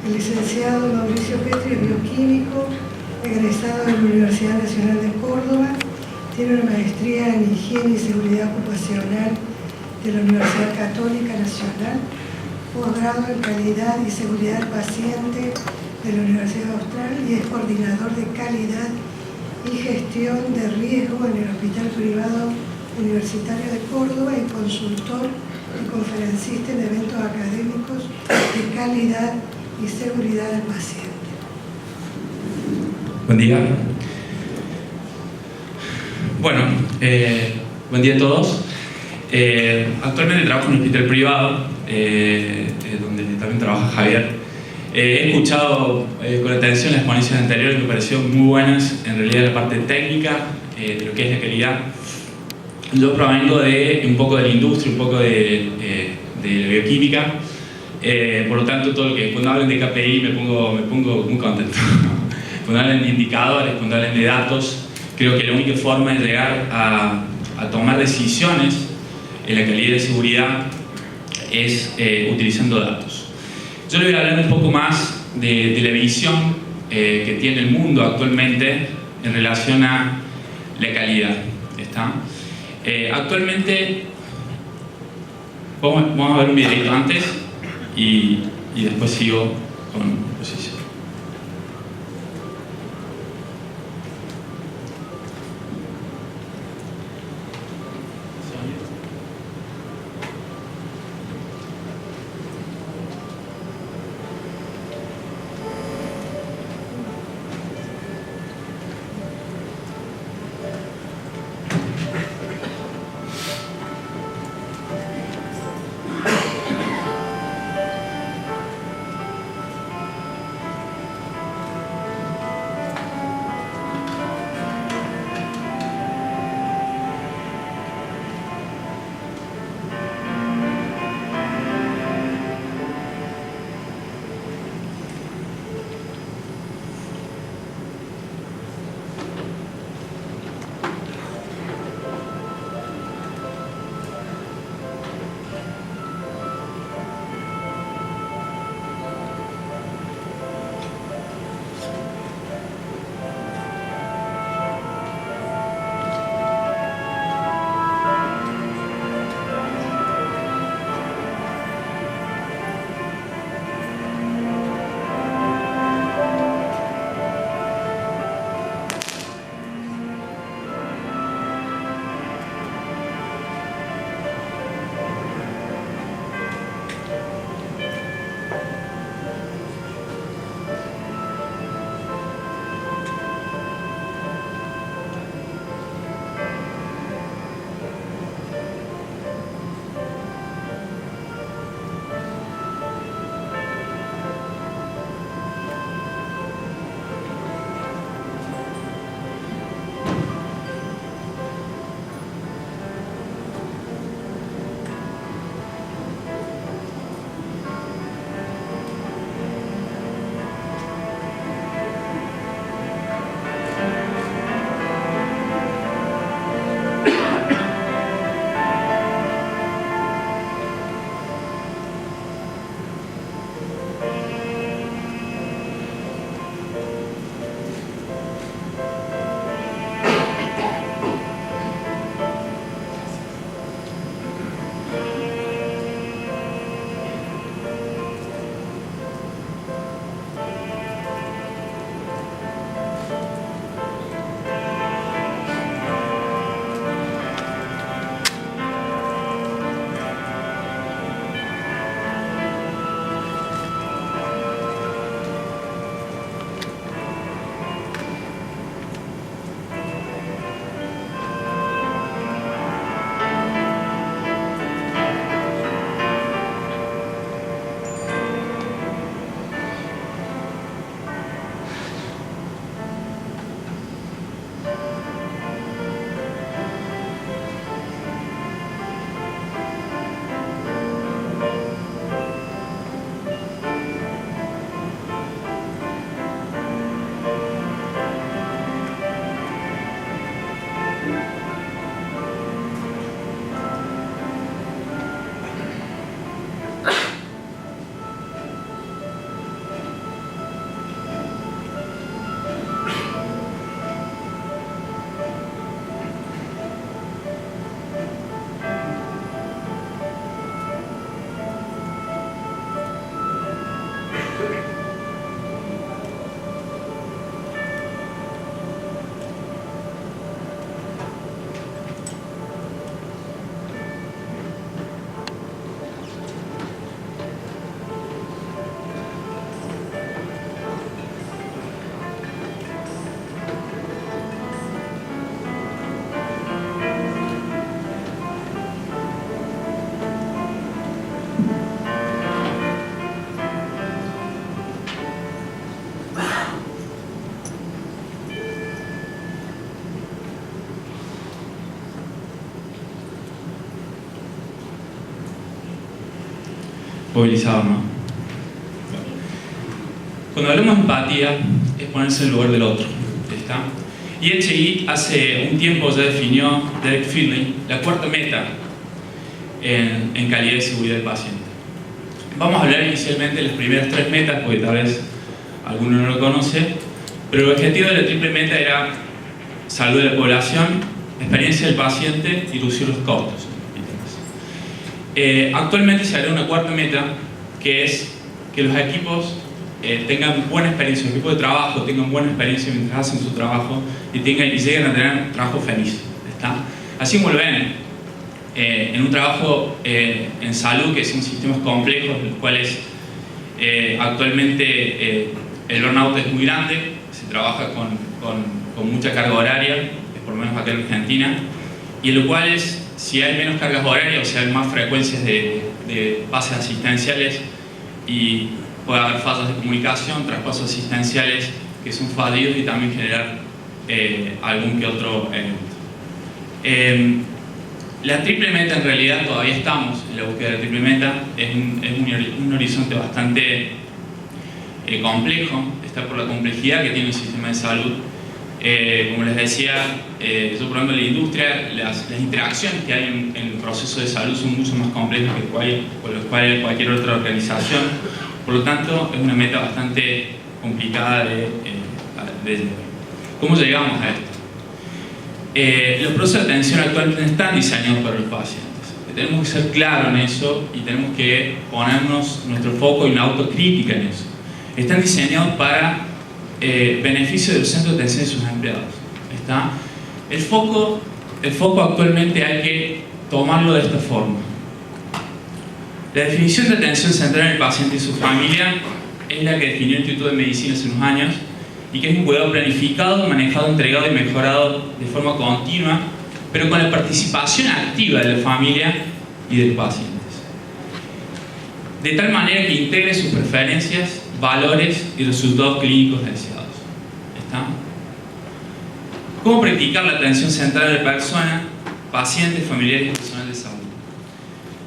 El licenciado Mauricio Petri es bioquímico, egresado de la Universidad Nacional de Córdoba, tiene una maestría en Higiene y Seguridad Ocupacional de la Universidad Católica Nacional, posgrado en Calidad y Seguridad del Paciente de la Universidad Austral y es coordinador de calidad y gestión de riesgo en el Hospital Privado Universitario de Córdoba y consultor y conferencista en eventos académicos de calidad y seguridad del paciente. Buen día. Bueno, buen día a todos. Actualmente trabajo en un hospital privado, donde también trabaja Javier. He escuchado con atención las ponencias anteriores que me parecieron muy buenas, en realidad la parte técnica de lo que es la calidad. Yo provengo de un poco de la industria, un poco de la bioquímica, por lo tanto todo lo que cuando hablan de KPI me pongo muy contento. Cuando hablan de indicadores, cuando hablan de datos, creo que la única forma de llegar a tomar decisiones en la calidad de seguridad es utilizando datos. Yo le voy a hablar un poco más de la visión que tiene el mundo actualmente en relación a la calidad. ¿Está? Actualmente, vamos a ver un videito antes y después sigo con la posición. movilizados, ¿no? Cuando hablamos de empatía, es ponerse en el lugar del otro, ¿está? Y HI hace un tiempo ya definió, Derek Fielding, la cuarta meta en calidad y seguridad del paciente. Vamos a hablar inicialmente de las primeras tres metas, porque tal vez alguno no lo conoce, pero el objetivo de la triple meta era salud de la población, experiencia del paciente y reducir los costos. Actualmente se hará una cuarta meta, que es que los equipos tengan buena experiencia, los equipos de trabajo tengan buena experiencia mientras hacen su trabajo y lleguen a tener un trabajo feliz, ¿está? Así como lo ven, en un trabajo en salud, que son sistemas complejos, en los cuales actualmente el burnout es muy grande, se trabaja con mucha carga horaria, por lo menos acá en Argentina, y en lo cual si hay menos cargas horarias, o sea, hay más frecuencias de pases asistenciales y puede haber fallas de comunicación, traspasos asistenciales que son fallidos y también generar algún que otro evento. La triple meta, en realidad todavía estamos en la búsqueda de la triple meta, es un horizonte bastante complejo, está por la complejidad que tiene el sistema de salud. Como les decía, yo por ejemplo en la industria, las interacciones que hay en el proceso de salud son mucho más complejas que cualquier otra organización. Por lo tanto, es una meta bastante complicada de llevar. ¿Cómo llegamos a esto? Los procesos de atención actualmente no están diseñados para los pacientes. Tenemos que ser claros en eso y tenemos que ponernos nuestro foco y una autocrítica en eso. Están diseñados para beneficio de los centros de atención de sus empleados. ¿Está? El foco actualmente hay que tomarlo de esta forma. La definición de atención central en el paciente y su familia es la que definió el Instituto de Medicina hace unos años y que es un cuidado planificado, manejado, entregado y mejorado de forma continua, pero con la participación activa de la familia y del paciente, de tal manera que integre sus preferencias, valores y resultados clínicos deseados. ¿Está? ¿Cómo practicar la atención central de la persona, pacientes, familiares y personal de salud?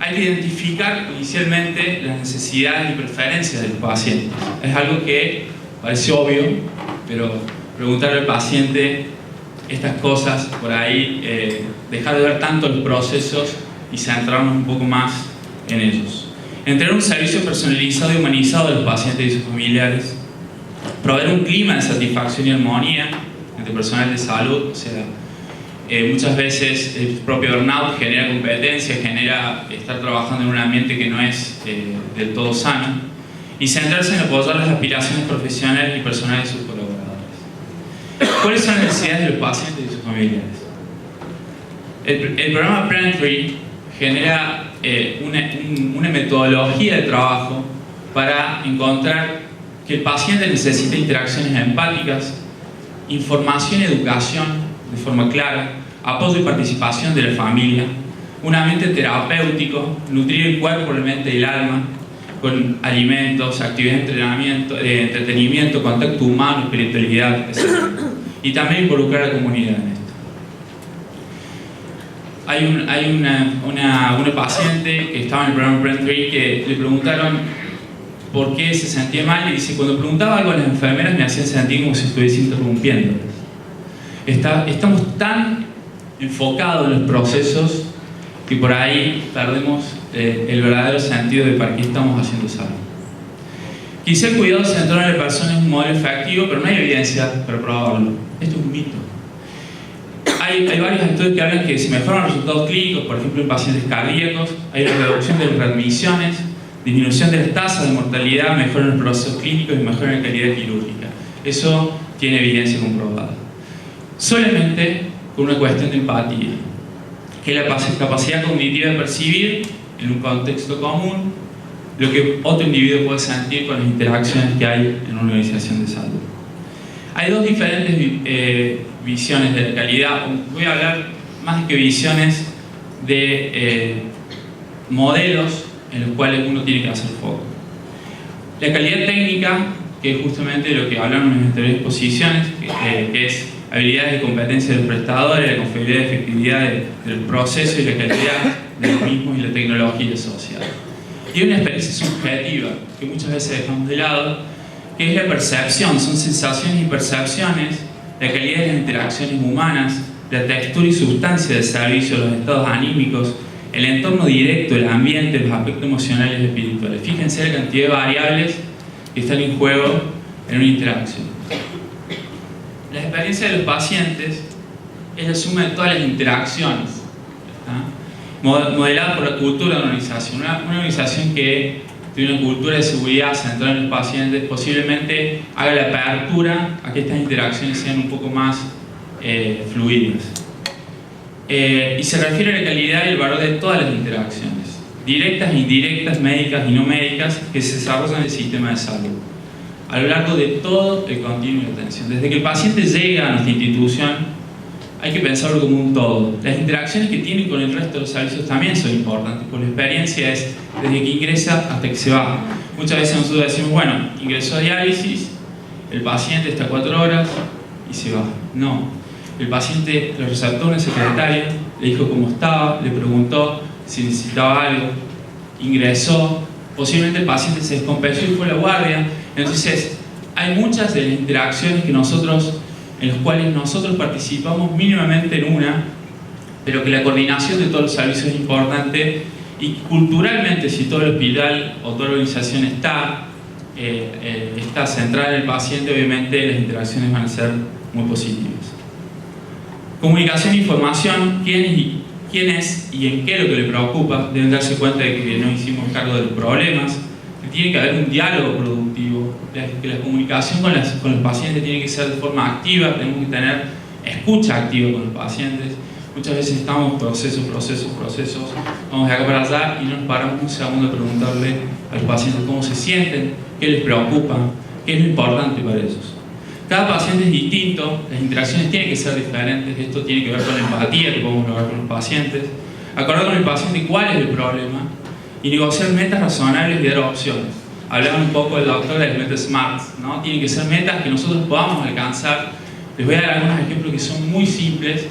Hay que identificar inicialmente las necesidades y preferencias de los pacientes. Es algo que parece obvio, pero preguntarle al paciente estas cosas, por ahí, dejar de ver tanto los procesos y centrarnos un poco más en ellos. Entregar un servicio personalizado y humanizado a los pacientes y sus familiares. Proveer un clima de satisfacción y armonía entre personal de salud, o sea, muchas veces el propio burnout genera competencia, genera estar trabajando en un ambiente que no es del todo sano, y centrarse en apoyar las aspiraciones profesionales y personales de sus colaboradores. ¿Cuáles son las necesidades de los pacientes y sus familiares? El programa Prentry genera una metodología de trabajo para encontrar que el paciente necesita interacciones empáticas, información y educación de forma clara, apoyo y participación de la familia, un ambiente terapéutico, nutrir el cuerpo, la mente y el alma con alimentos, actividades de entretenimiento, contacto humano, espiritualidad, etc. Y también involucrar a la comunidad en esto. Hay una paciente que estaba en el programa Prentry que le preguntaron por qué se sentía mal y dice: cuando preguntaba algo a las enfermeras me hacían sentir como si estuviese interrumpiéndoles. Estamos tan enfocados en los procesos que por ahí perdemos el verdadero sentido de para qué estamos haciendo salud. Quizá el cuidado central de la persona es un modelo efectivo, pero no hay evidencia para probarlo. Esto es un mito. Hay varios estudios que hablan que se mejoran los resultados clínicos, por ejemplo en pacientes cardíacos, hay una reducción de las readmisiones, disminución de las tasas de mortalidad, mejora en los procesos clínicos y mejora en la calidad quirúrgica. Eso tiene evidencia comprobada. Solamente con una cuestión de empatía, que es la capacidad cognitiva de percibir en un contexto común lo que otro individuo puede sentir con las interacciones que hay en una organización de salud. Hay dos diferentes visiones de la calidad. Voy a hablar más que visiones de modelos en los cuales uno tiene que hacer foco. La calidad técnica, que es justamente lo que hablaron en las anteriores exposiciones, que es habilidades y competencias del prestador, la confiabilidad y efectividad del proceso y la calidad de los mismos y la tecnología asociada. Y hay una experiencia subjetiva que muchas veces dejamos de lado, que es la percepción, son sensaciones y percepciones, la calidad de las interacciones humanas, la textura y sustancia del servicio, los estados anímicos, el entorno directo, el ambiente, los aspectos emocionales y espirituales. Fíjense la cantidad de variables que están en juego en una interacción. La experiencia de los pacientes es la suma de todas las interacciones, modelada por la cultura de una organización. Una organización que tiene una cultura de seguridad centrada en los pacientes posiblemente haga la apertura a que estas interacciones sean un poco más fluidas. Y se refiere a la calidad y el valor de todas las interacciones, directas e indirectas, médicas y no médicas, que se desarrollan en el sistema de salud, a lo largo de todo el continuum de atención. Desde que el paciente llega a nuestra institución, hay que pensarlo como un todo. Las interacciones que tiene con el resto de los servicios también son importantes, porque la experiencia es desde que ingresa hasta que se va. Muchas veces nosotros decimos, bueno, ingresó a diálisis, el paciente está 4 horas y se va. No, el paciente lo resaltó a una secretaria, le dijo cómo estaba, le preguntó si necesitaba algo, ingresó, posiblemente el paciente se descompensó y fue a la guardia. Entonces, hay muchas de las interacciones en las cuales nosotros participamos mínimamente en una, pero que la coordinación de todos los servicios es importante, y culturalmente, si todo el hospital o toda la organización está centrada en el paciente, obviamente las interacciones van a ser muy positivas. Comunicación e información: quién es y en qué es lo que le preocupa. Deben darse cuenta de que no hicimos cargo de los problemas, que tiene que haber un diálogo productivo, que la comunicación con los pacientes tiene que ser de forma activa, tenemos que tener escucha activa con los pacientes. Muchas veces estamos procesos, vamos de acá para allá y no nos paramos un segundo a preguntarle a los pacientes cómo se sienten, qué les preocupa, qué es lo importante para ellos. Cada paciente es distinto, las interacciones tienen que ser diferentes, esto tiene que ver con la empatía que podemos lograr con los pacientes, acordar con el paciente cuál es el problema y negociar metas razonables y dar opciones. Hablaban un poco del doctor de las metas SMART, ¿no? Tienen que ser metas que nosotros podamos alcanzar. Les voy a dar algunos ejemplos que son muy simples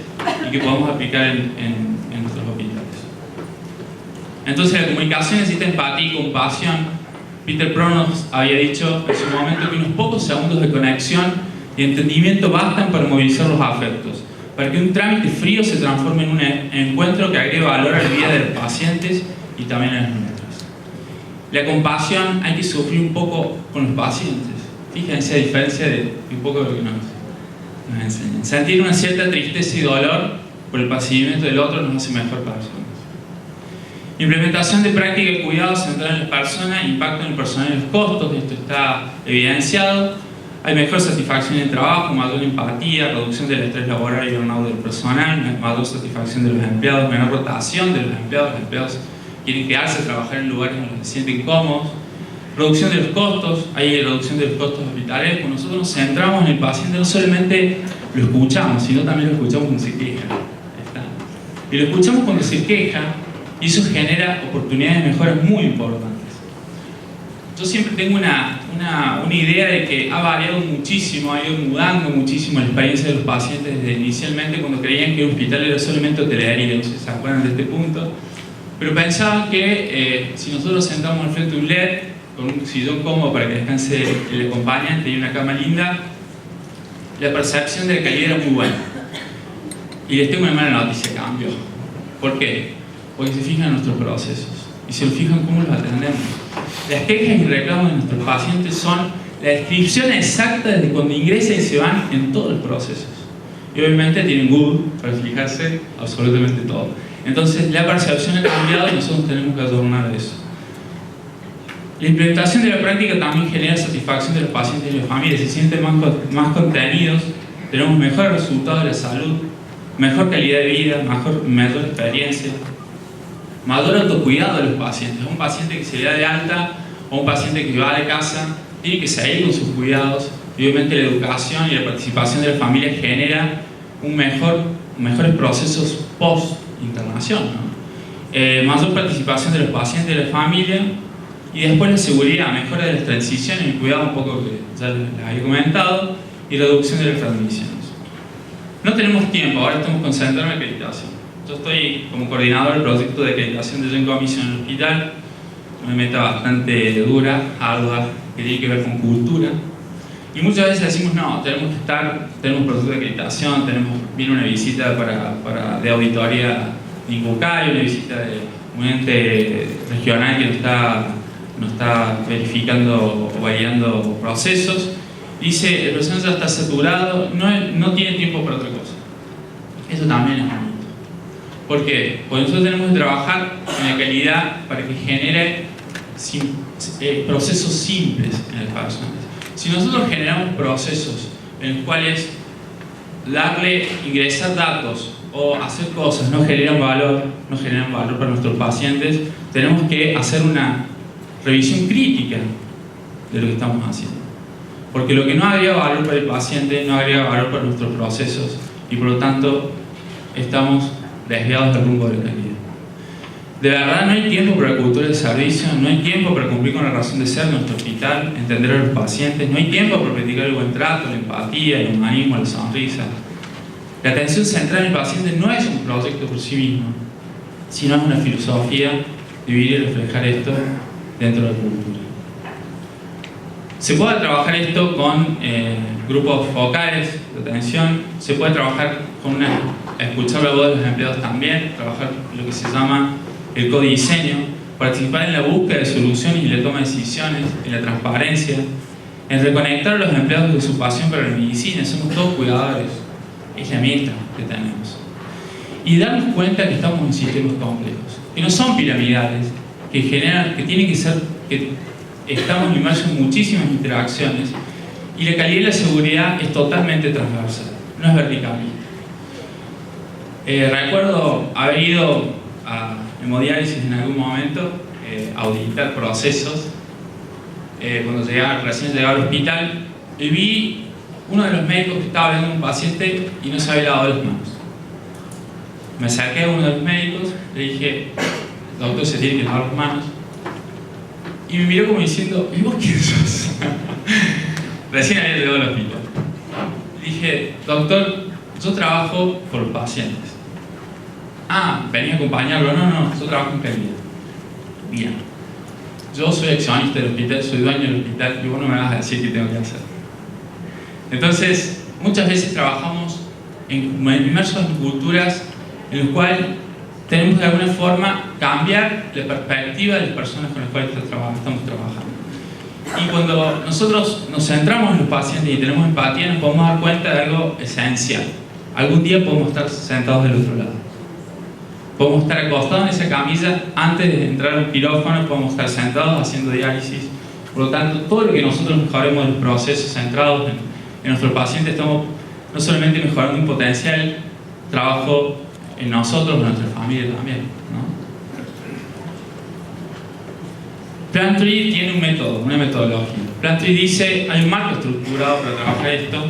y que podemos aplicar en nuestros hospitales. Entonces, la comunicación necesita empatía y compasión. Peter Pronos había dicho en su momento que unos pocos segundos de conexión y entendimiento bastan para movilizar los afectos, para que un trámite frío se transforme en un encuentro que agregue valor a la vida de los pacientes y también a las nuestras. La compasión hay que sufrir un poco con los pacientes. Fíjense a diferencia de un poco de lo que nos enseñan. Sentir una cierta tristeza y dolor por el padecimiento del otro nos hace mejor personas. Implementación de práctica de cuidado centrada en las personas, impacto en el personal y los costos, esto está evidenciado. Hay mejor satisfacción en el trabajo, mayor empatía, reducción del estrés laboral y burnout del personal, mayor satisfacción de los empleados, menor rotación de los empleados quieren quedarse a trabajar en lugares en los que se sienten cómodos. Reducción de los costos, hay reducción de los costos hospitalarios. Cuando nosotros nos centramos en el paciente, no solamente lo escuchamos, sino también lo escuchamos cuando se queja. Y lo escuchamos cuando se queja, y eso genera oportunidades de mejoras muy importantes. Yo siempre tengo una idea de que ha variado muchísimo, ha ido mudando muchísimo la experiencia de los pacientes desde inicialmente cuando creían que el hospital era solamente hotelería, no sé si se acuerdan de este punto, pero pensaban que si nosotros sentamos al frente de un LED con un sillón cómodo para que descanse el acompañante y una cama linda, la percepción de la calidad era muy buena. Y les tengo una mala noticia: cambió. ¿Por qué? Porque se fijan en nuestros procesos y se fijan cómo los atendemos. Las quejas y reclamos de nuestros pacientes son la descripción exacta desde cuando ingresan y se van en todos los procesos. Y obviamente tienen Google para fijarse absolutamente todo. Entonces la percepción ha cambiado y nosotros tenemos que adornar eso. La implementación de la práctica también genera satisfacción de los pacientes y las familias. Se sienten más contenidos, tenemos mejores resultados de la salud, mejor calidad de vida, mayor experiencia, mayor autocuidado de los pacientes. Un paciente que se le da de alta o un paciente que va de casa tiene que seguir con sus cuidados. Y obviamente la educación y la participación de la familia genera mejores procesos post-internación, ¿no? Mayor participación de los pacientes y de la familia. Y después la seguridad, mejora de las transiciones, el cuidado un poco que ya les había comentado, y reducción de las transmisiones. No tenemos tiempo, ahora estamos concentrados en la acreditación. Yo estoy como coordinador del proyecto de acreditación de Joint Commission en el hospital. una meta bastante dura, ardua, que tiene que ver con cultura. Y muchas veces decimos, no, tenemos que estar, tenemos un proceso de acreditación, viene una visita de auditoría de INCUCAI, una visita de un ente regional que nos está verificando o validando procesos. Dice, el proceso ya está saturado, no tiene tiempo para otra cosa. Eso también es bonito. ¿Por qué? Porque nosotros tenemos que trabajar en la calidad para que genere procesos simples en las personas. Si nosotros generamos procesos en los cuales ingresar datos o hacer cosas no generan valor para nuestros pacientes, tenemos que hacer una revisión crítica de lo que estamos haciendo. Porque lo que no agrega valor para el paciente no agrega valor para nuestros procesos y por lo tanto estamos desviados del rumbo de la calidad. De verdad no hay tiempo para la cultura de servicio, no hay tiempo para cumplir con la razón de ser de nuestro hospital, entender a los pacientes, no hay tiempo para practicar el buen trato, la empatía, el humanismo, la sonrisa. La atención central en el paciente no es un proyecto por sí mismo, sino es una filosofía de vivir y reflejar esto dentro de la cultura. Se puede trabajar esto con grupos focales de atención, se puede trabajar con escuchar la voz de los empleados también, trabajar lo que se llama el codiseño, participar en la búsqueda de soluciones y la toma de decisiones, en la transparencia, en reconectar a los empleados de su pasión para la medicina. Somos todos cuidadores, es la meta que tenemos. Y darnos cuenta que estamos en sistemas complejos, que no son piramidales, que estamos inmersos en muchísimas interacciones y la calidad y la seguridad es totalmente transversal, no es vertical. Recuerdo haber ido a hemodiálisis en algún momento, auditar procesos, cuando recién llegaba al hospital, y vi uno de los médicos que estaba viendo a un paciente y no se había lavado las manos. Me acerqué a uno de los médicos, le dije, doctor, se tiene que lavar las manos. Y me miró como diciendo, ¿y vos quién sos? Recién había llegado al hospital. Le dije, doctor, yo trabajo por los pacientes. Ah, venía a acompañarlo. No, yo trabajo en calidad. Bien. Yo soy accionista del hospital, soy dueño del hospital y vos no me vas a decir qué tengo que hacer. Entonces, muchas veces trabajamos inmersos en culturas en las cuales tenemos de alguna forma cambiar la perspectiva de las personas con las cuales estamos trabajando. Y cuando nosotros nos centramos en los pacientes y tenemos empatía, nos podemos dar cuenta de algo esencial. Algún día podemos estar sentados del otro lado. Podemos estar acostados en esa camilla antes de entrar a un quirófano, podemos estar sentados haciendo diálisis. Por lo tanto, todo lo que nosotros mejoremos en los procesos centrados en nuestros pacientes, estamos no solamente mejorando un potencial trabajo en nosotros, en nuestra familia también, ¿no? Plantree tiene un método, una metodología. Plantree dice, hay un marco estructurado para trabajar esto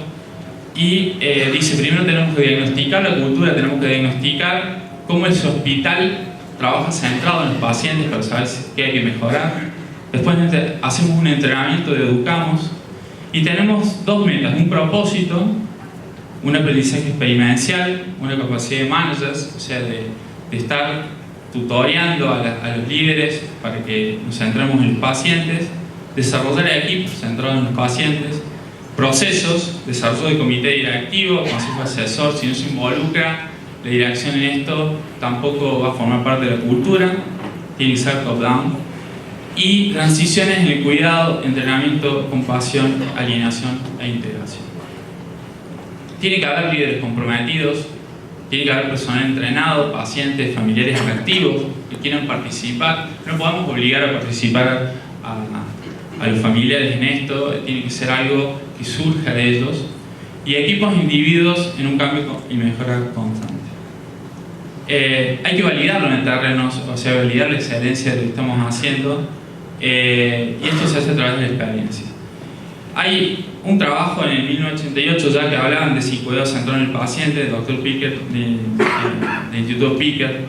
y dice, primero tenemos que diagnosticar la cultura, tenemos que diagnosticar cómo ese hospital trabaja centrado en los pacientes para saber qué hay que mejorar. Después hacemos un entrenamiento de educamos y tenemos dos metas, un propósito, un aprendizaje experiencial, una capacidad de managers, o sea, de estar tutoreando a los líderes para que nos centremos en los pacientes, desarrollar equipos centrados en los pacientes, procesos, desarrollo de comité directivo, consejo asesor. Si no se involucra la dirección en esto, tampoco va a formar parte de la cultura, tiene que ser top-down. Y transiciones en el cuidado, entrenamiento, compasión, alienación e integración. Tiene que haber líderes comprometidos, tiene que haber personal entrenado, pacientes, familiares activos que quieran participar. No podemos obligar a participar a los familiares en esto, tiene que ser algo que surja de ellos. Y equipos individuos en un cambio y mejora constante. Hay que validarlo en el terreno, o sea, validar la excelencia de lo que estamos haciendo. Y esto se hace a través de la experiencia. Hay un trabajo en el 1988 ya que hablaban de si cuidado centrado en el paciente, el doctor Pickett, del Instituto Pickett,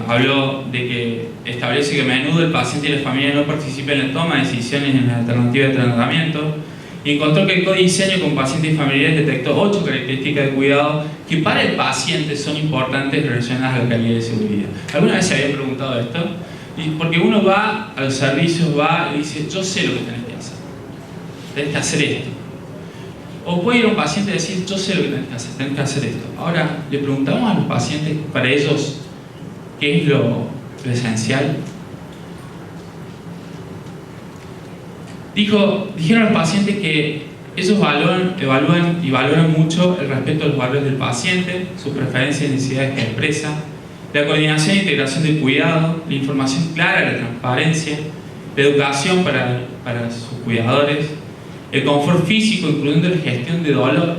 habló de que establece que a menudo el paciente y la familia no participan en la toma de decisiones en las alternativas de tratamiento, y encontró que el codiseño con pacientes y familiares detectó 8 características de cuidado que para el paciente son importantes relacionadas a la calidad y seguridad. ¿Alguna vez se habían preguntado esto? Y porque uno va a los servicios, va y dice, yo sé lo que tenés que hacer esto. O puede ir a un paciente y decir, yo sé lo que tenés que hacer esto. Ahora, le preguntamos a los pacientes, para ellos, ¿qué es lo esencial? Dijeron los pacientes que ellos evalúan y valoran mucho el respeto a los valores del paciente, sus preferencias y necesidades que expresa, la coordinación e integración del cuidado, la información clara, la transparencia, la educación para sus cuidadores, el confort físico, incluyendo la gestión de dolor,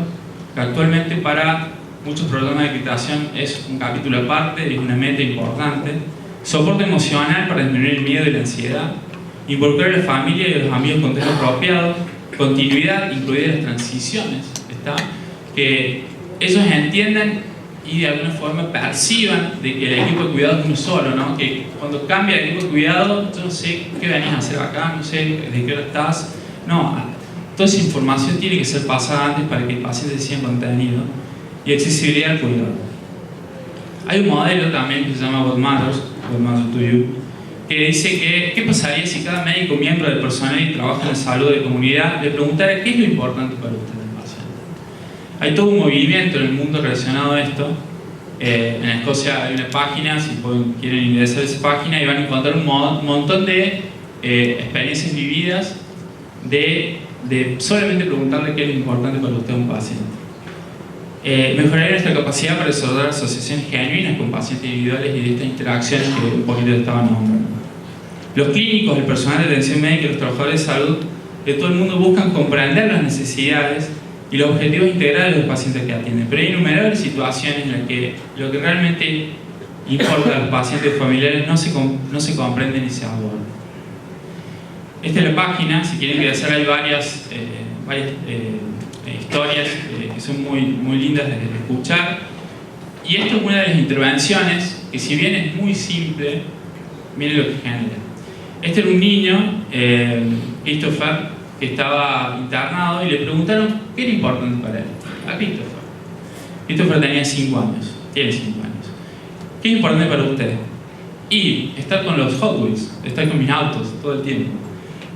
que actualmente para muchos problemas de equitación es un capítulo aparte, es una meta importante, soporte emocional para disminuir el miedo y la ansiedad, involucrar a la familia y a los amigos con contexto apropiado, continuidad, incluida las transiciones, ¿está? Que ellos entiendan y de alguna forma perciban de que el equipo de cuidado es uno solo, ¿no? Que cuando cambia el equipo de cuidado, yo no sé qué venís a hacer acá, no sé de qué hora estás, no, toda esa información tiene que ser pasada antes para que el paciente se sienta contenido y accesibilidad al cuidado. Hay un modelo también que se llama What Matters to You, que dice que qué pasaría si cada médico miembro del personal y trabaja en la salud de comunidad le preguntara qué es lo importante para usted en el paciente. Hay todo un movimiento en el mundo relacionado a esto. En Escocia hay una página, si quieren ingresar a esa página y van a encontrar un montón de experiencias vividas de solamente preguntarle qué es lo importante para usted a un paciente. Mejorar nuestra capacidad para desarrollar asociaciones genuinas con pacientes individuales y de estas interacciones que un poquito estaban nombrando. Los clínicos, el personal de atención médica y los trabajadores de salud de todo el mundo buscan comprender las necesidades y los objetivos integrales de los pacientes que atienden, pero hay innumerables situaciones en las que lo que realmente importa a los pacientes familiares no se comprende ni se aborda. Esta es la página, si quieren ingresar hay varias historias que son muy lindas de escuchar, y esto es una de las intervenciones que, si bien es muy simple, miren lo que genera. Este era un niño, Christopher, que estaba internado y le preguntaron qué era importante para él, a Christopher. Christopher tenía 5 años, tiene 5 años. ¿Qué es importante para usted? Y estar con los Hot Wheels, estar con mis autos todo el tiempo.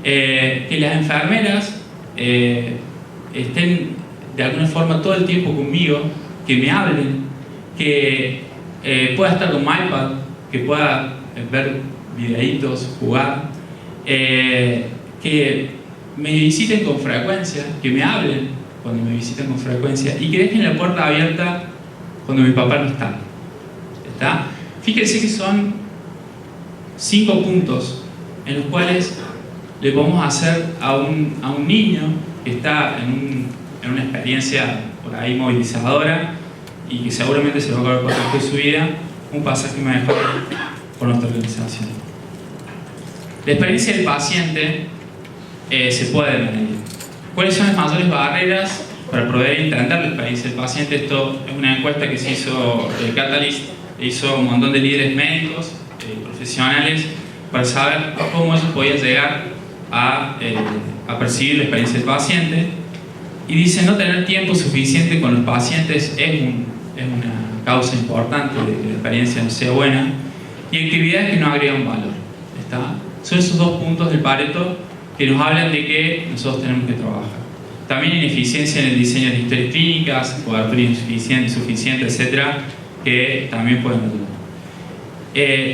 Que las enfermeras estén de alguna forma todo el tiempo conmigo, que me hablen, que pueda estar con mi iPad, que pueda ver videitos, jugar, que me visiten con frecuencia, que me hablen cuando me visitan con frecuencia y que dejen la puerta abierta cuando mi papá no está. ¿Está? Fíjense que son 5 puntos en los cuales le podemos hacer a un niño que está en una experiencia por ahí movilizadora y que seguramente se va a acabar por el resto de su vida, un pasaje mejor por nuestra organización. La experiencia del paciente se puede medir. ¿Cuáles son las mayores barreras para poder entender la experiencia del paciente? Esto es una encuesta que se hizo Catalyst, hizo un montón de líderes médicos, profesionales, para saber cómo ellos podían llegar a percibir la experiencia del paciente. Y dice, no tener tiempo suficiente con los pacientes es una causa importante de que la experiencia no sea buena, y actividades que no agregan valor. ¿Está? Son esos 2 puntos del Pareto que nos hablan de que nosotros tenemos que trabajar. También ineficiencia en el diseño de historias clínicas, cobertura insuficiente, etc., que también pueden ayudar.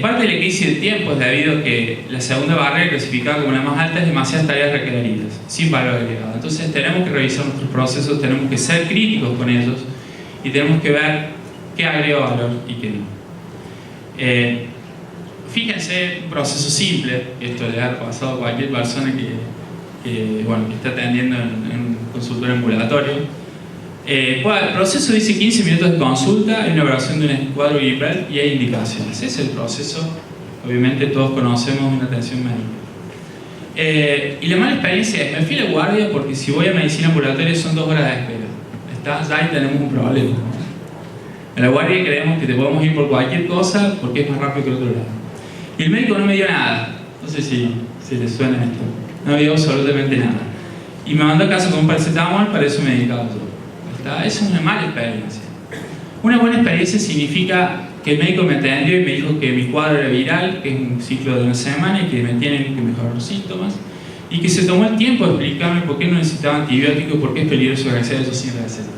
Parte de la crisis del tiempo es debido a que la segunda barrera, clasificada como la más alta, es demasiadas tareas requeridas, sin valor agregado. Entonces tenemos que revisar nuestros procesos, tenemos que ser críticos con ellos y tenemos que ver qué agrega valor y qué no. Fíjense, un proceso simple, esto le ha pasado a cualquier persona que está atendiendo en un consultorio ambulatorio. El proceso dice 15 minutos de consulta, hay una evaluación de un cuadro gripal y hay indicaciones. Ese es el proceso, obviamente todos conocemos una atención médica. Y la mala experiencia es, me fui a la guardia porque si voy a medicina ambulatoria son 2 horas de espera. Ya ahí tenemos un problema. En la guardia creemos que te podemos ir por cualquier cosa porque es más rápido que el otro lado. Y el médico no me dio nada. No sé si les suena esto. No me dio absolutamente nada. Y me mandó a casa con un paracetamol, para eso me dedicaba yo. Esa es una mala experiencia. Una buena experiencia significa que el médico me atendió y me dijo que mi cuadro era viral, que es un ciclo de una semana y que me tienen que mejorar los síntomas, y que se tomó el tiempo de explicarme por qué no necesitaba antibióticos, por qué es peligroso hacer eso sin receta.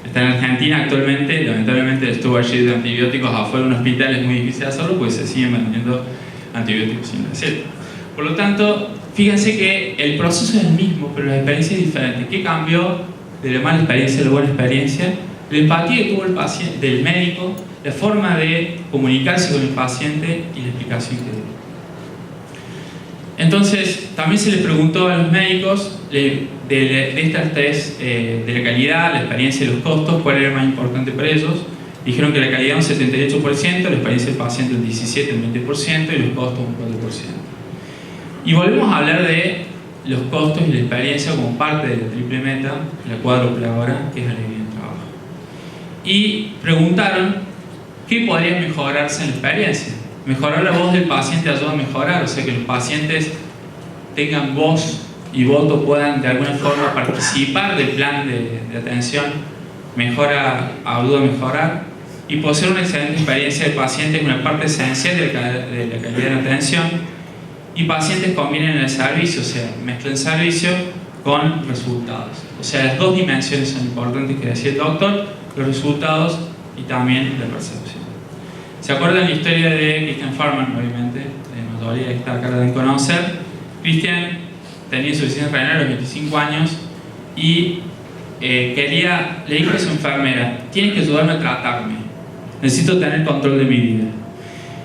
Está en Argentina actualmente, lamentablemente el stewardship de antibióticos afuera de un hospital es muy difícil hacerlo, pues se siguen vendiendo antibióticos sin receta. Por lo tanto, fíjense que el proceso es el mismo, pero la experiencia es diferente. ¿Qué cambió de la mala experiencia a la buena experiencia? La empatía que tuvo el paciente, del médico, la forma de comunicarse con el paciente y la explicación que dio. Entonces, también se les preguntó a los médicos de estas tres, de la calidad, la experiencia y los costos, cuál era más importante para ellos. Dijeron que la calidad un 78%, la experiencia del paciente un 17, un 20% y los costos un 4%. Y volvemos a hablar de los costos y la experiencia como parte de la triple meta, la cuádruple ahora, que es alegría en trabajo. Y preguntaron qué podría mejorarse en la experiencia. Mejorar la voz del paciente ayuda a mejorar, o sea que los pacientes tengan voz y voto, puedan de alguna forma participar del plan de atención, ayuda a mejorar. Y puede ser una excelente experiencia del paciente, es una parte esencial de la calidad de la atención. Y pacientes combinen el servicio, o sea, mezclan servicio con resultados. O sea, las dos dimensiones son importantes que decía el doctor, los resultados y también la percepción. ¿Se acuerdan la historia de Christian Farman? Obviamente, la mayoría de esta acá la deben conocer. Christian tenía insuficiencia renal a los 25 años y le dijo a su enfermera: tienes que ayudarme a tratarme, necesito tener control de mi vida.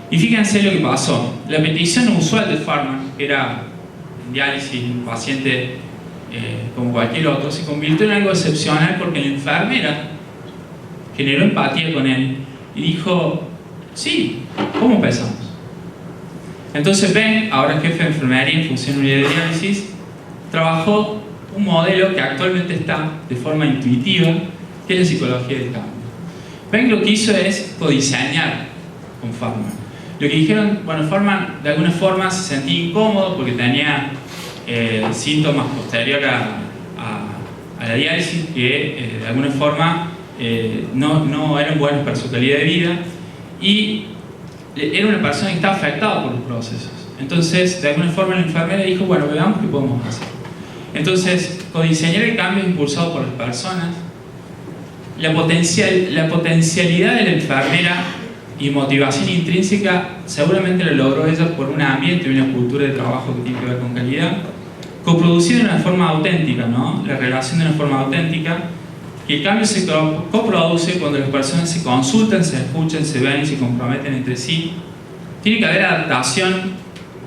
Y fíjense lo que pasó. La petición usual de Farman, que era en diálisis, un paciente como cualquier otro, se convirtió en algo excepcional porque la enfermera generó empatía con él y dijo: sí, ¿cómo empezamos? Entonces Ben, ahora jefe de enfermería en función unidad de diálisis, trabajó un modelo que actualmente está de forma intuitiva, que es la psicología del cambio. Ben lo que hizo es codiseñar con Farman. Lo que dijeron, bueno, Farman de alguna forma se sentía incómodo porque tenía síntomas posterior a la diálisis que de alguna forma no eran buenos para su calidad de vida, y era una persona que estaba afectada por los procesos. Entonces, de alguna forma la enfermera dijo: bueno, veamos qué podemos hacer. Entonces, codiseñar el cambio impulsado por las personas, la potencialidad de la enfermera y motivación intrínseca seguramente lo logró ella por un ambiente y una cultura de trabajo que tiene que ver con calidad, coproducido de una forma auténtica, ¿no? La relación de una forma auténtica. Y el cambio se coproduce cuando las personas se consultan, se escuchan, se ven y se comprometen entre sí. Tiene que haber adaptación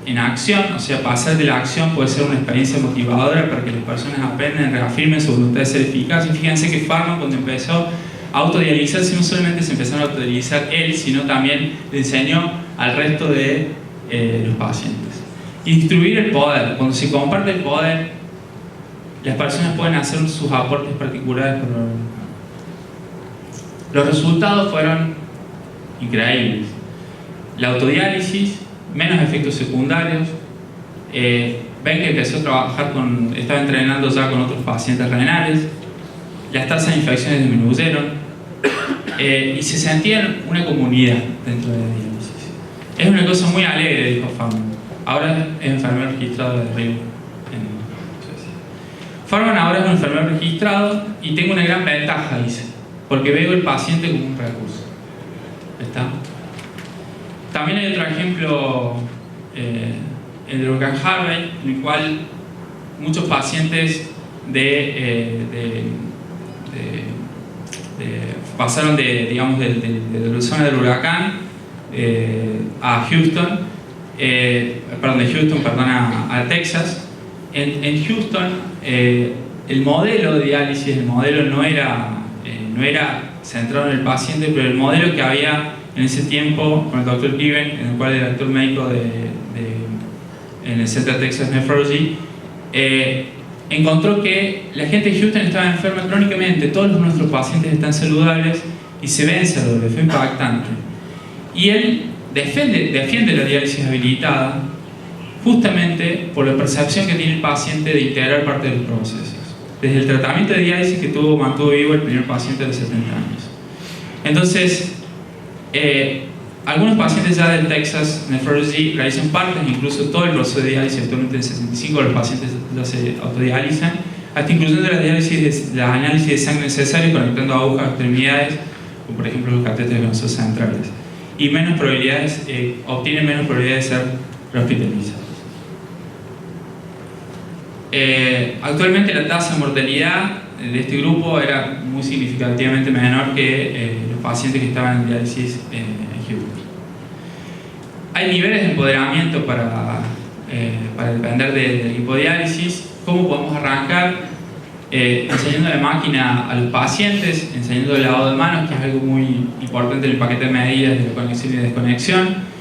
en acción, o sea, pasar de la acción puede ser una experiencia motivadora para que las personas aprendan, reafirmen su voluntad de ser eficaces. Y fíjense que Farman, cuando empezó a autodializarse, no solamente se empezaron a autodializar él, sino también le enseñó al resto de los pacientes. Y distribuir el poder. Cuando se comparte el poder, las personas pueden hacer sus aportes particulares por los resultados fueron increíbles. La autodiálisis, menos efectos secundarios. Ven que empezó a trabajar estaba entrenando ya con otros pacientes renales. Las tasas de infecciones disminuyeron. Y se sentían una comunidad dentro de la diálisis. Es una cosa muy alegre, dijo Farman. Ahora es enfermero registrado de Río. Farman ahora es un enfermero registrado y tengo una gran ventaja, dice, porque veo el paciente como un recurso. ¿Está? También hay otro ejemplo, el de Logan Harvey, en el cual muchos pacientes pasaron de la zona del huracán a Houston, a Texas. En Houston, el modelo de diálisis, el modelo no era centrado en el paciente, pero el modelo que había en ese tiempo con el Dr. Given, en el cual era director médico en el Center Texas Nephrology, encontró que la gente de Houston estaba enferma crónicamente, todos nuestros pacientes están saludables y se ven saludables, fue impactante. Y él defiende la diálisis habilitada justamente por la percepción que tiene el paciente de integrar parte de los procesos. Desde el tratamiento de diálisis que mantuvo vivo el primer paciente de 70 años. Entonces, algunos pacientes ya del Texas Nephrology realizan partes, incluso todo el proceso de diálisis. Actualmente el 65% de los pacientes ya se autodializan, hasta incluyendo las análisis de sangre necesarios conectando agujas a extremidades, como por ejemplo los catéteres venosos centrales. Y obtienen menos probabilidades de ser rehospitalizados. Actualmente la tasa de mortalidad de este grupo era muy significativamente menor que los pacientes que estaban en diálisis en GBUR. Hay niveles de empoderamiento para depender de la hipodiálisis. ¿Cómo podemos arrancar? Enseñando la máquina a los pacientes, enseñando el lavado de manos, que es algo muy importante en el paquete de medidas de conexión y desconexión.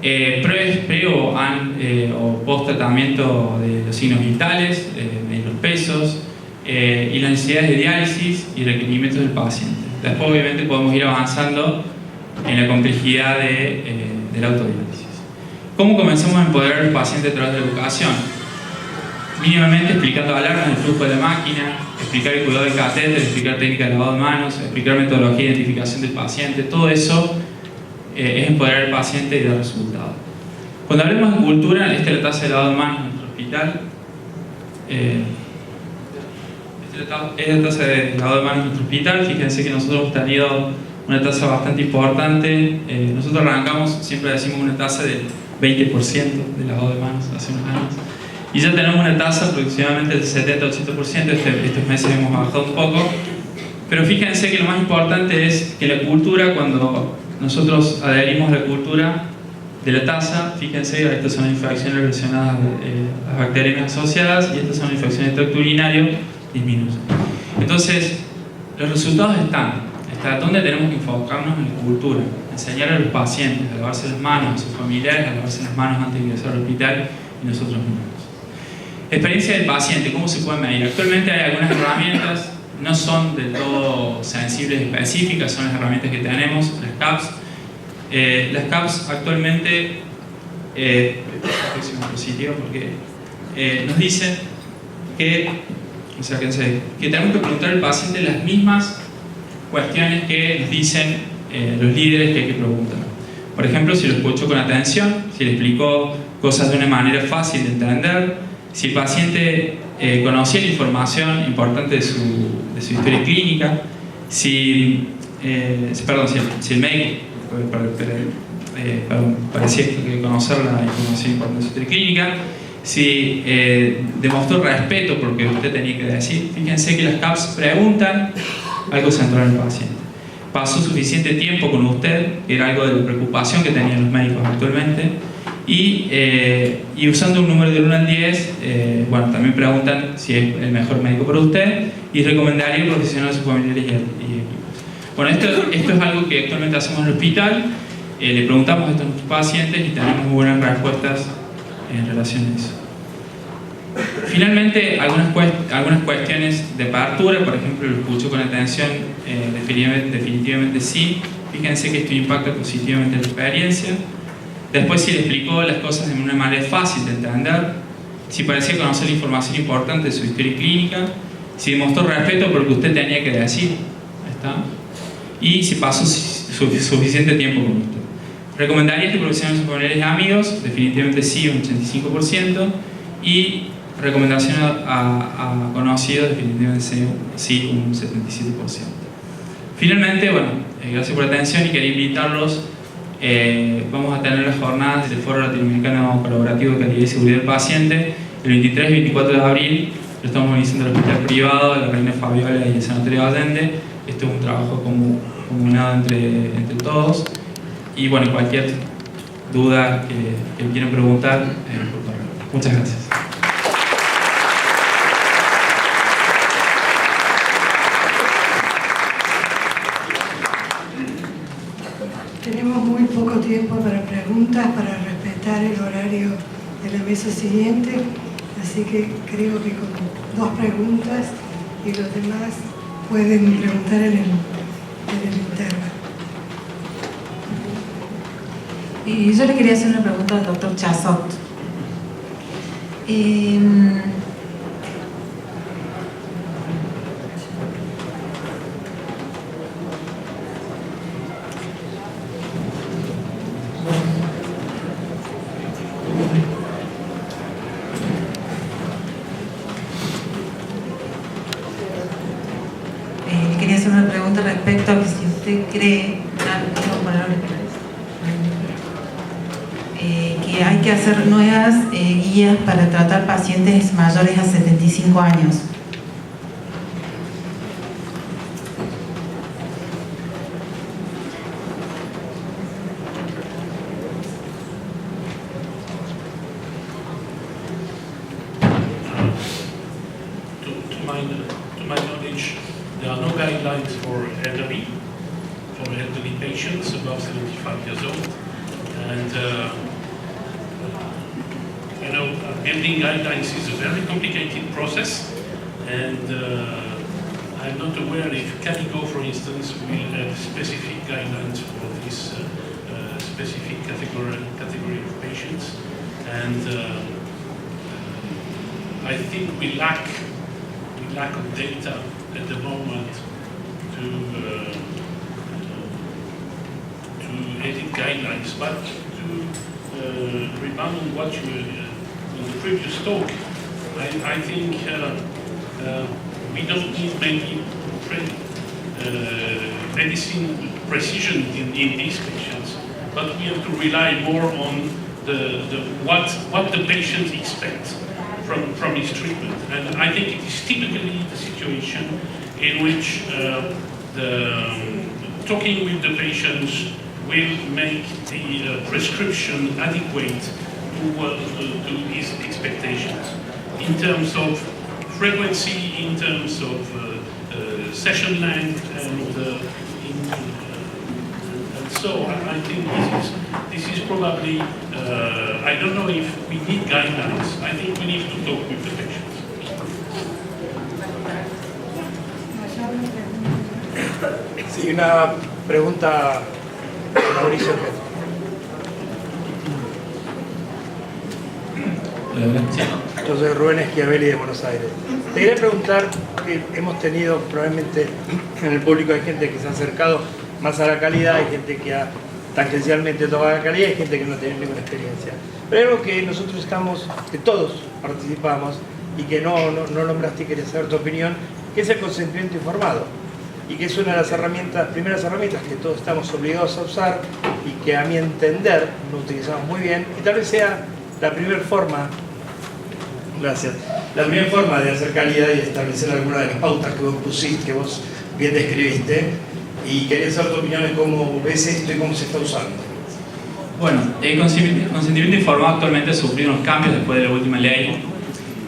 Pre o post tratamiento de los signos vitales, de los pesos y las necesidades de diálisis y requerimientos del paciente. Después obviamente podemos ir avanzando en la complejidad de la autodiálisis. ¿Cómo comenzamos a empoderar al paciente a través de la educación? Mínimamente explicando alarmas del flujo de la máquina, explicar el cuidado del catéter, explicar técnica de lavado de manos, explicar metodología de identificación del paciente. Todo eso es empoderar al paciente y dar resultados. Cuando hablemos de cultura, esta es la tasa de lavado de manos en nuestro hospital. Esta es la tasa de lavado de manos en nuestro hospital. Fíjense que nosotros hemos tenido una tasa bastante importante. Nosotros arrancamos, siempre decimos, una tasa del 20% de lavado de manos hace unos años. Y ya tenemos una tasa aproximadamente del 70-80%. Estos meses hemos bajado un poco. Pero fíjense que lo más importante es que la cultura, cuando nosotros adherimos a la cultura de la tasa, fíjense, estas son infecciones relacionadas a las bacterias asociadas y estas son infecciones de tracto urinario, disminuyen. Entonces, los resultados están donde tenemos que enfocarnos en la cultura, enseñar a los pacientes a lavarse las manos, a sus familiares a lavarse las manos antes de ingresar al hospital y nosotros mismos. Experiencia del paciente, ¿cómo se puede medir? Actualmente hay algunas herramientas, no son del todo sensibles y específicas, son las herramientas que tenemos, las CAPS. Las CAPS actualmente nos dicen que tenemos que preguntar al paciente las mismas cuestiones que nos dicen los líderes que hay que preguntar. Por ejemplo, si lo escuchó con atención, si le explicó cosas de una manera fácil de entender, si el paciente conocía la información importante de su historia clínica, si el médico parecía que conocer la información importante de su historia clínica, si demostró respeto porque usted tenía que decir. Fíjense que las CAPS preguntan algo central al paciente. Pasó suficiente tiempo con usted, que era algo de la preocupación que tenían los médicos actualmente. Y usando un número del 1 al 10, también preguntan si es el mejor médico para usted y recomendaría profesional a sus familiares y equipos. Bueno, esto es algo que actualmente hacemos en el hospital. Le preguntamos a estos pacientes y tenemos muy buenas respuestas en relación a eso. Finalmente, algunas cuestiones de apertura, por ejemplo, lo escucho con atención, definitivamente sí. Fíjense que esto impacta positivamente la experiencia. Después, si le explicó las cosas de una manera fácil de entender, si parecía conocer la información importante de su historia clínica, si demostró respeto por lo que usted tenía que decir, ¿está? Y si pasó suficiente tiempo con usted. ¿Recomendaría que profesionales sus familiares y amigos? Definitivamente sí, un 85%. Y recomendación a conocidos, definitivamente sí, un 77%. Finalmente, gracias por la atención y quería invitarlos. Vamos a tener las jornadas del Foro Latinoamericano Colaborativo de Calidad y Seguridad del Paciente el 23 y 24 de abril. Lo estamos organizando en el Hospital Privado, la Reina Fabiola y el Sanatorio Allende. Esto es un trabajo combinado entre todos. Y cualquier duda que quieran preguntar, por correo. Muchas gracias. Tenemos muy poco tiempo para preguntas, para respetar el horario de la mesa siguiente, así que creo que con 2 preguntas y los demás pueden preguntar en el interno. Y yo le quería hacer una pregunta al doctor Chazot. respecto a que si usted cree que hay que hacer nuevas guías para tratar pacientes mayores a 75 años. To my knowledge, there are no guidelines for elderly patients above 75 years old, and building guidelines is a very complicated process, and I'm not aware if Caligo, for instance, will have specific guidelines for this specific category of patients, and I think we lack of data at the moment to edit guidelines. But to rebound on what you in the previous talk, I think we don't need maybe medicine precision in these patients, but we have to rely more on what the patient expects from his treatment. And I think it is typically the situation in which talking with the patients will make the prescription adequate to his expectations in terms of frequency, in terms of session length, and so I think this is probably, I don't know if we need guidelines. I think we need to talk with the patients. Sí, una pregunta, Mauricio. Yo soy Rubén Schiavelli de Buenos Aires. Te quería preguntar, que hemos tenido probablemente en el público hay gente que se ha acercado más a la calidad, hay gente que ha tangencialmente tocado la calidad, hay gente que no tiene ninguna experiencia. Pero hay algo que nosotros que todos participamos y que no nombraste y quería saber tu opinión, que es el consentimiento informado. Y que es una de las primeras herramientas que todos estamos obligados a usar y que a mi entender no utilizamos muy bien, y tal vez sea la primera forma, gracias, la primera forma de hacer calidad y establecer alguna de las pautas que vos pusiste, que vos bien describiste, y quería saber tu opinión en cómo ves esto y cómo se está usando. Bueno, el consentimiento informado actualmente ha sufrido unos cambios después de la última ley,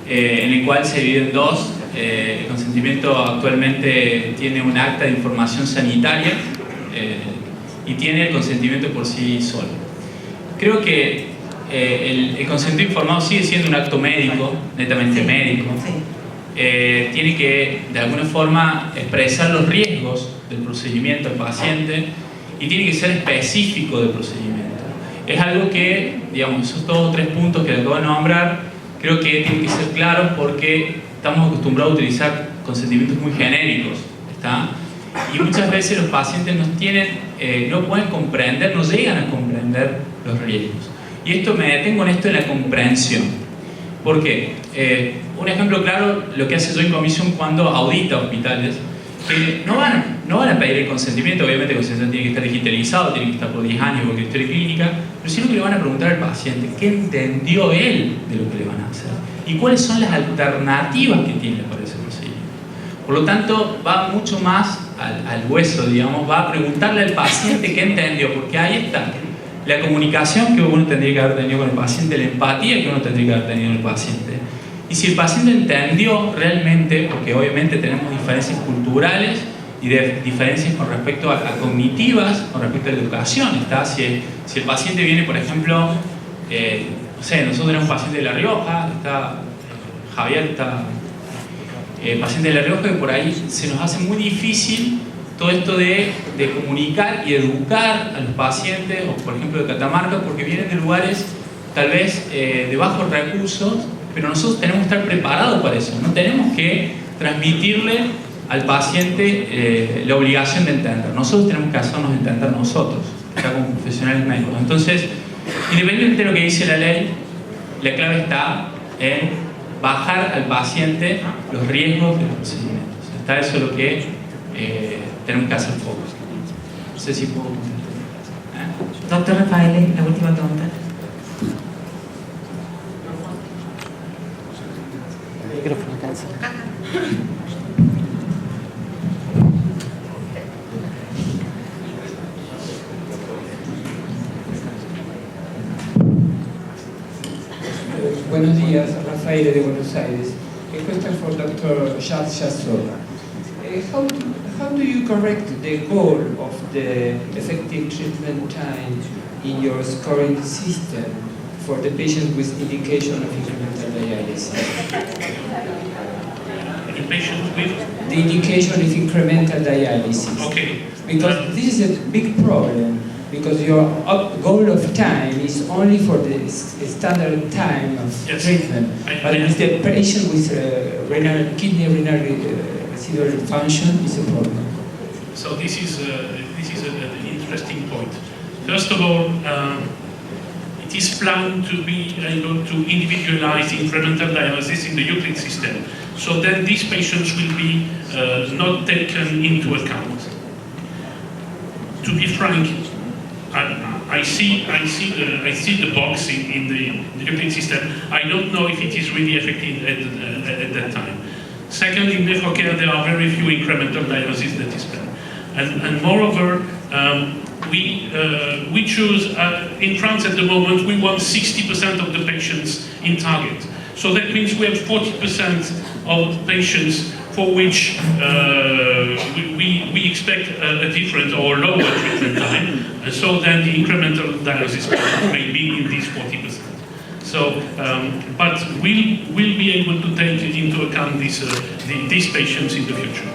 en el cual se divide en dos. El consentimiento actualmente tiene un acta de información sanitaria y tiene el consentimiento por sí solo. Creo que el consentimiento informado sigue siendo un acto médico, netamente médico. Tiene que, de alguna forma, expresar los riesgos del procedimiento al paciente y tiene que ser específico del procedimiento. Es algo que, digamos, esos todos tres puntos que le acabo de nombrar, creo que tienen que ser claros porque estamos acostumbrados a utilizar consentimientos muy genéricos, ¿está? Y muchas veces los pacientes no pueden comprender, no llegan a comprender los riesgos. Y esto me detengo en esto de la comprensión. ¿Por qué? Un ejemplo claro, lo que hace Joint Commission cuando audita hospitales, que no van a pedir el consentimiento. Obviamente el consentimiento tiene que estar digitalizado, tiene que estar por 10 años porque es historia clínica, pero sino que le van a preguntar al paciente qué entendió él de lo que le van a hacer y cuáles son las alternativas que tiene para ese procedimiento. Por lo tanto, va mucho más al hueso, digamos, va a preguntarle al paciente qué entendió, porque ahí está la comunicación que uno tendría que haber tenido con el paciente, la empatía que uno tendría que haber tenido con el paciente. Y si el paciente entendió realmente, porque obviamente tenemos diferencias culturales y diferencias con respecto a cognitivas, con respecto a la educación, ¿está? Si el paciente viene, por ejemplo, no sé, nosotros tenemos un paciente de La Rioja, Javier paciente de La Rioja, que por ahí se nos hace muy difícil todo esto de comunicar y educar a los pacientes, o por ejemplo de Catamarca, porque vienen de lugares tal vez de bajos recursos, pero nosotros tenemos que estar preparados para eso, no tenemos que transmitirle al paciente la obligación de entender, nosotros tenemos que hacernos entender nosotros, ya como profesionales médicos. Entonces, independientemente de lo que dice la ley, la clave está en bajar al paciente los riesgos de los procedimientos. Está eso lo que tenemos que hacer focos. No sé si puedo contestar. Doctor Rafael, la última pregunta. Buenos días, Rafael de Buenos Aires. A question for Dr. Charles Chassot. How do you correct the goal of the effective treatment time in your scoring system for the patient with indication of incremental dialysis? In patients with? The indication is incremental dialysis. Okay. Because this is a big problem, because your goal of time is only for the standard time of treatment. But with the patient with kidney renal residual function is a problem. So this is an interesting point. First of all, it is planned to be able to individualize incremental dialysis in the Euclid system, so that these patients will be not taken into account. To be frank, I see the box in the Euclid system. I don't know if it is really effective at that time. Second, in NephroCare, there are very few incremental dialysis that is planned. And moreover, we choose, in France at the moment, we want 60% of the patients in target. So that means we have 40% of patients for which we expect a different or lower treatment time. And so then the incremental dialysis may be in these 40%. So, but we'll be able to take into account these patients in the future.